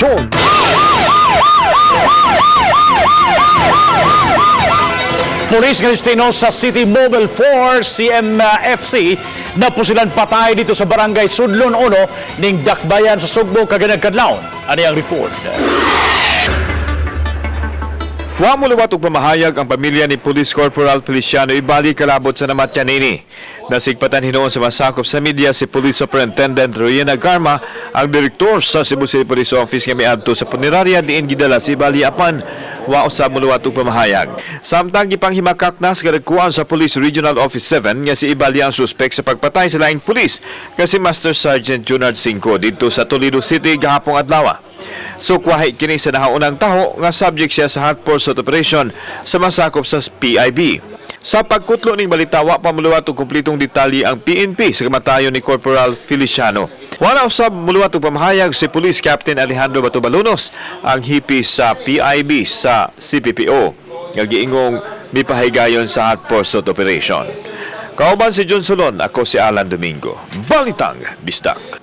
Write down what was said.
operasyon. Police Cristino sa City Mobile Force CMFC na pusilan patay dito sa Barangay Sudlon 1 ning Dakbayan sa Sugbo Kaganag-Kadlawon. Ano ang report? Wa mo luwat og pamahayag ang pamilya ni Police Corporal Feliciano Ibali kalabot sa namatyan nini. Nasigpatan hinuon sa masakop sa media si Police Superintendent Rowena Garma, ang direktor sa Cebu City Police Office nga miadto sa punerarya diin gidala si Ibali apan wa usab mo luwat og pamahayag. Samtang gipanghimakak na sa kadagkuan sa Police Regional Office 7 nga si Ibali ang suspek sa pagpatay sa laing pulis kasi Master Sergeant Junard Cinco dito sa Toledo City gahapong adlaw. Sukwahi kini sa nahaunang taho nga subject siya sa hot pursuit operation sa masakop sa PIB. Sa pagkutlo ning balita, wa pa muluwat og kumpletong detalye ang PNP sa kamatayon ni Corporal Feliciano. Wala usab muluwat og pamahayag si Police Captain Alejandro Batubalunos, ang hipi sa PIB sa CPPO, nga giingong mipahigayon sa hot pursuit operation. Kauban si John Solon, ako si Alan Domingo. Balitang Bisdak.